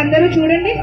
అందరూ చూడండి.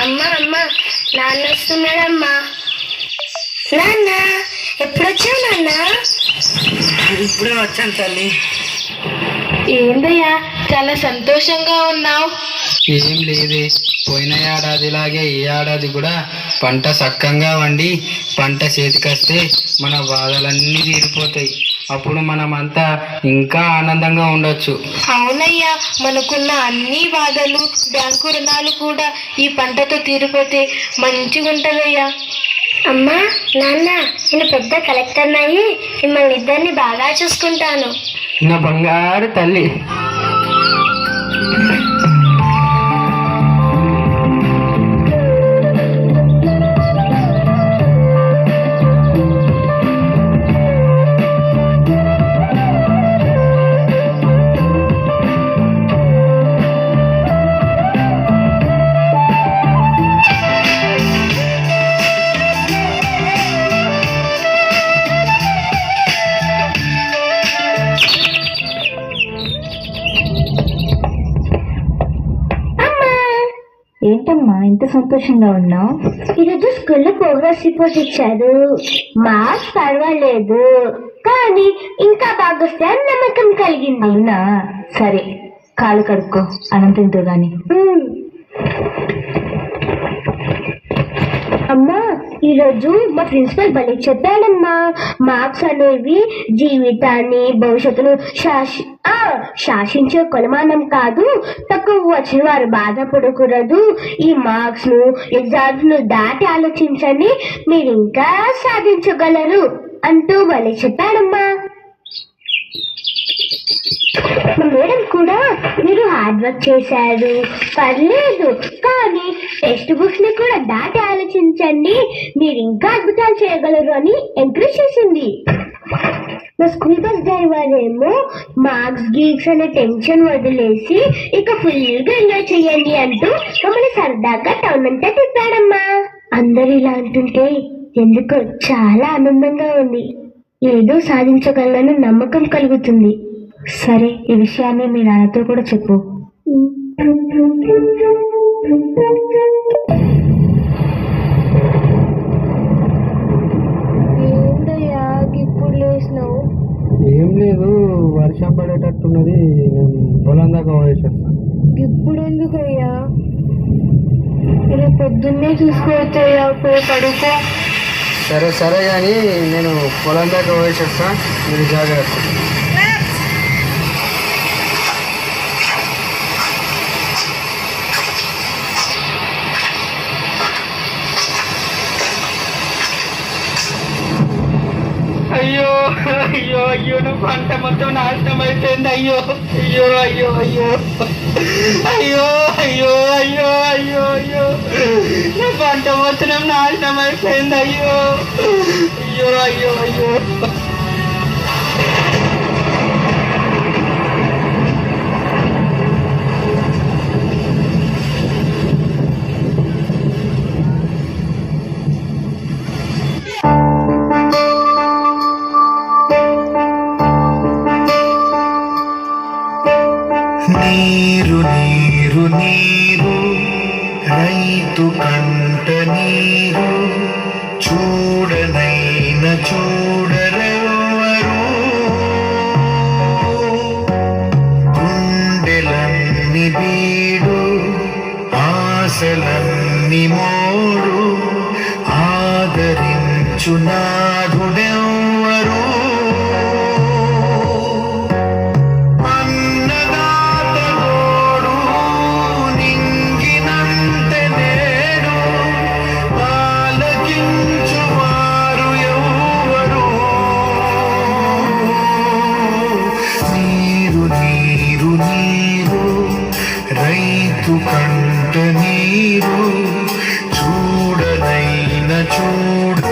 అమ్మా అమ్మా, నాన్న వస్తున్నాడమ్మా. నాన్న ఎప్పుడొచ్చావు నాన్న? ఇప్పుడే వచ్చాను తల్లి. ఏందయ్యా చాలా సంతోషంగా ఉన్నావు? ఏం లేదే, పోయిన ఏడాదిలాగే ఈ ఏడాది కూడా పంట సక్కంగా వండి పంట చేతికొస్తే మన బాధలన్నీ తీరిపోతాయి. అప్పుడు మనమంతా ఇంకా ఆనందంగా ఉండొచ్చు. అవునయ్యా, మనకున్న అన్ని బాధలు బ్యాంకు రుణాలు కూడా ఈ పంటతో తీరిపోతే మంచిగా ఉంటదయ్యా. అమ్మా నాన్న, నేను పెద్ద కలెక్టర్ అయ్యి మిమ్మల్ని ఇద్దరిని బాగా చూసుకుంటాను. నా బంగారు తల్లి. ఏంటమ్మా ఇంత సంతోషంగా ఉన్నావు? ఈరోజు స్కూల్లో ప్రోగ్రెస్ రిపోర్ట్ ఇచ్చారు. మార్క్స్ పర్వాలేదు, కానీ ఇంకా బాగొస్తే అని నమ్మకం కలిగింది. అవునా, సరే కాలు కడుక్కో, అనంతంతో గాని. అమ్మా ఈరోజు మా ప్రిన్సిపల్ భలే చెప్పాడమ్మా, మార్క్స్ అనేవి జీవితాన్ని భవిష్యత్తును శాసించే కొలమానం కాదు, తక్కువ వచ్చిన వారు బాధపడకూడదు, ఈ మార్క్స్ ను ఎగ్జామ్స్ ను దాటి ఆలోచించండి, మీరు ఇంకా సాధించగలరు అంటూ భలే చెప్పాడమ్మా. మేడం కూడా మీరు హార్డ్ వర్క్ చేశారు, పర్లేదు, కానీ టెక్స్ట్ బుక్స్ ని కూడా దాటి ఆలోచించండి, మీరు ఇంకా అద్భుతాలు చేయగలరు అని ఎంకరేజ్ చేసింది. మా స్కూల్ బస్ డ్రైవర్ ఏమో మార్క్స్ గీక్స్ అనే టెన్షన్ వదిలేసి ఇక ఫుల్ గా ఎంజాయ్ చెయ్యండి అంటూ మమ్మల్ని సరదాగా టౌన్ అంతా తిప్పాడమ్మా. అందరు ఇలా అంటుంటే ఎందుకో చాలా ఆనందంగా ఉంది, ఏదో సాధించగలను నమ్మకం కలుగుతుంది. సరే, ఈ విషయాన్ని మీ నాన్నతో కూడా చెప్పు. ఏందయ్యా ఇప్పుడు లేచినావు? ఏం లేదు, వర్షం పడేటట్టున్నది, నేను పొలం దాకా పోయేసేస్తాను. ఇప్పుడు ఎందుకయ్యా? రేపు పొద్దున్నే చూసుకోవచ్చయ్యా, పోయి పడుకో. సరే సరే కానీ నేను పొలం దాకా పోయేసేస్తా, మీరు జాగ్రత్త. అయ్యో అయ్యో అయ్యో, నువ్వు పంట మొత్తం నాశనం అయిపోయింది. అయ్యో అయ్యో అయ్యో అయ్యో అయ్యో అయ్యో అయ్యో అయ్యో అయ్యో, నా పంట మొత్తం నాశనం అయిపోయింది. అయ్యో చూడనైన చూడరెవరు గుండెలన్ని బీడు ఆశలన్ని మోడు ఆదరించు నాథుడెవ్వరు అన్నదాత గోడు నింగినంత నేడు ఆలకించువారు ఎవ్వరు నీరు నీరు నీరు రైతు కంట నీరు చూడనైన చూడు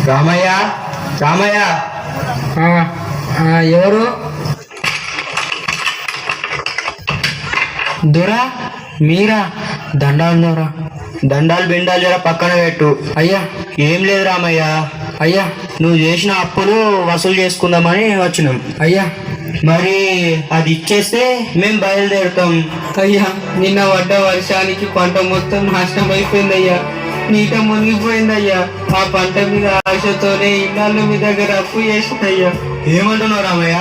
రామయ్య రామయ్య ఎవరు దొరా మీరా దండాలు దొరా దండాలు బెండాలు జర పక్కన పెట్టు అయ్యా ఏం లేదు రామయ్య అయ్యా నువ్వు చేసిన అప్పులు వసూలు చేసుకుందామని వచ్చినాం అయ్యా మరి అది ఇచ్చేస్తే మేము బయలుదేరుతాం అయ్యా నిన్న పడ్డ వర్షానికి పంట మొత్తం నాశనం అయిపోయింది అయ్యా నీట మునిగిపోయిందయ్యా ఆ పంట మీద ఆశతోనే ఇన్నాళ్ళు మీ దగ్గర అప్పు చేసిందయ్యా ఏమంటున్నావు రామయ్య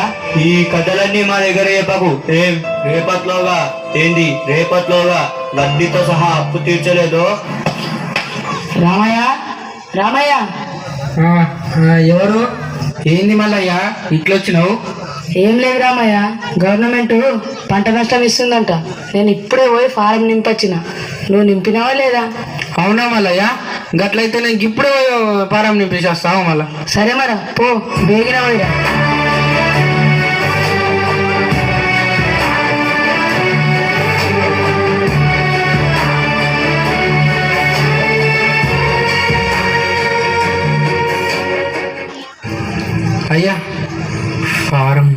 ఈ కథలన్నీ మా దగ్గర చెప్పకు ఏం రేపట్లోగా ఏంది రేపట్లోగా వడ్డీతో సహా అప్పు తీర్చలేదు రామయ్య రామయ్య ఎవరు ఏంది మల్లయ్య ఇట్లొచ్చినావు ఏం లేదు రామయ్య, గవర్నమెంట్ పంట నష్టం ఇస్తుందంట. నేను ఇప్పుడే పోయి ఫారం నింపొచ్చిన. నువ్వు నింపినావా లేదా? అవునా మల్లయ్య, గట్లయితే నేను ఇప్పుడే పోయి ఫారం నింపేసేస్తావు మళ్ళా. సరే మరా పో, బేగిన పోయిరా. అయ్యా ఫారం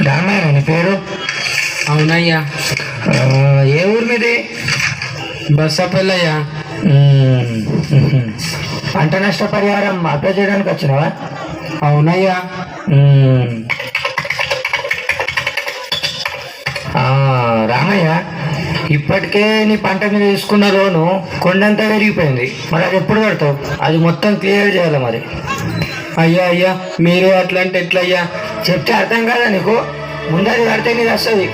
రామయ్య నీ పేరు? అవునయ్యా. ఏ ఊరు మీది? బస్సపల్లయ్యా. పంట నష్టపరిహారం అప్లై చేయడానికి వచ్చినావా? అవునయ్యా. రామయ్య, ఇప్పటికే నీ పంట మీద తీసుకున్న లోను కొండంతా పెరిగిపోయింది. మరి అది ఎప్పుడు కడతావు? అది మొత్తం క్లియర్ చేయాలి మరి. అయ్యా అయ్యా, మీరు అట్లా అంటే ఎట్లయ్యా? చెప్తే అర్థం కాదా నీకు? ముందు అది కడితే నీది వస్తుంది.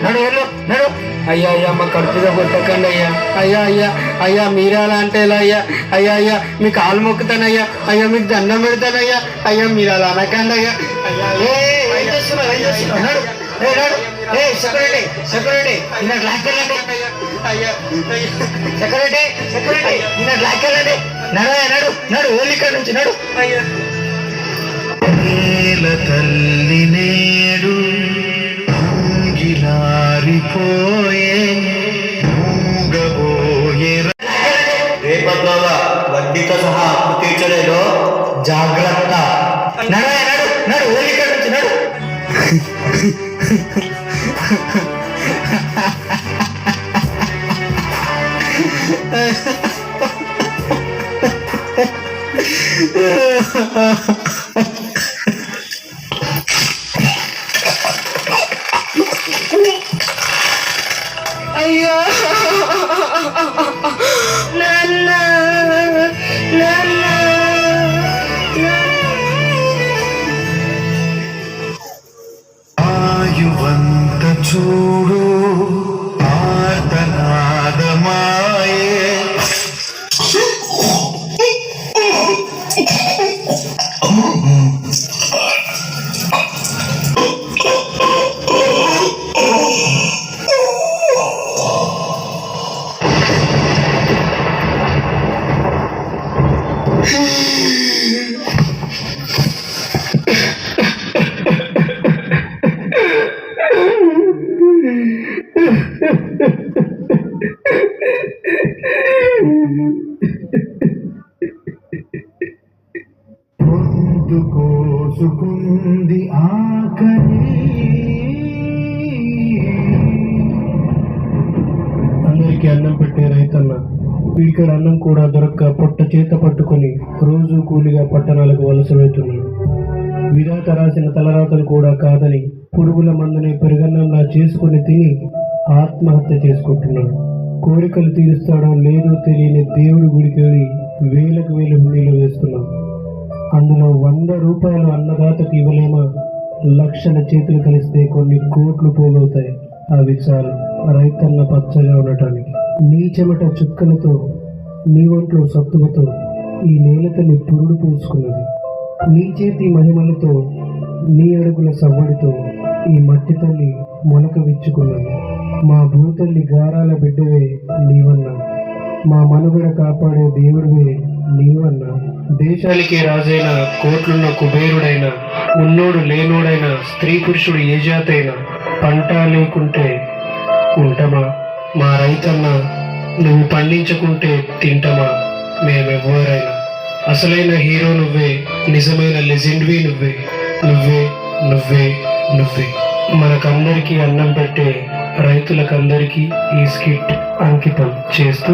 నడు వెళ్ళు నడు. అయ్యా అయ్యా, మా కడుపుగా కొట్టకండి అయ్యా. అయ్యా అయ్యా అయ్యా, మీరు అలా అంటే ఎలా అయ్యా? అయ్యా అయ్యా, మీ కాలు మొక్కుతానయ్యా. అయ్యా మీకు దండం పెడతానయ్యా. అయ్యా మీరు అలా అనకండి అయ్యా. అయ్యా సెక్యూరిటీ సెక్యూరిటీ నిన్న లాక్కెళ్ళండి. అయ్యా సెక్యూరిటీ సెక్యూరిటీ నిన్న లాక్కెళ్ళండి. నడు నడు నడు, వెళ్ళి ఇక్కడ నుంచి నడు. అయ్యా తల్లి నేడు అంగిలారిపోయే మూగబోయే రేపట్లోగా వడ్డీతో సహా అప్పు తీర్చలేదు. జాగ్రత్త. నడు నడు నడు, వెళ్ళి ఇక్కడ నుంచి నడు. అయ్యో నాన్న నాన్న, ఆయువంత చూడు ఆర్తనాదమాయే కోసుకుంది ఆకలి. అందరికీ అన్నం పెట్టే రైతన్న ఇక్కడ అన్నం కూడా దొరక్క పొట్ట చేత పట్టుకుని రోజు కూలిగా పట్టణాలకు వలస వెళ్తున్నాడు. విధాత రాసిన తలరాతలు కూడా కాదని పురుగుల మందుని పెరుగన్నంలా చేసుకుని తిని ఆత్మహత్య చేసుకుంటున్నాడు. కోరికలు తీరుస్తాడో లేదో తెలియని దేవుడి గుడికి వెళ్ళి వేలకు వేలు హుండీలు వేస్తున్నాం. అందులో 100 రూపాయలు అన్నదాతకు ఇవ్వలేమా? లక్షల చేతులు కలిస్తే కొన్ని కోట్లు పోగవుతాయి. అవి చాలు రైతన్న పచ్చగా ఉండటానికి. నీ చెమట చుక్కలతో, నీ ఒంట్లో సత్తువతో ఈ నేల తల్లి పురుడు పూసుకున్నది. నీ చేతి మహిమలతో, నీ అడుగుల సవ్వడితో ఈ మట్టి తల్లి మొలక విచ్చుకున్నది. మా భూతల్లి గారాల బిడ్డవే నీవన్నా, మా మనుగడ కాపాడే దేవుడివే నీవన్నా. దేశానికి రాజైన, కోట్లున్న కుబేరుడైన, ఉన్నోడు లేనోడైన, స్త్రీ పురుషుడు ఏ జాతైనా పంట లేకుంటే ఉంటామా? మా రైతన్న నువ్వు పండించకుంటే తింటమా? మేమెవ్వరైనా అసలైన హీరో నువ్వే, నిజమైన లెజెండ్వి నువ్వే, నువ్వే నువ్వే నువ్వే. మనకందరికీ అన్నం పెట్టే రైతులకందరికీ ఈ స్కిట్ అంకితం చేస్తూ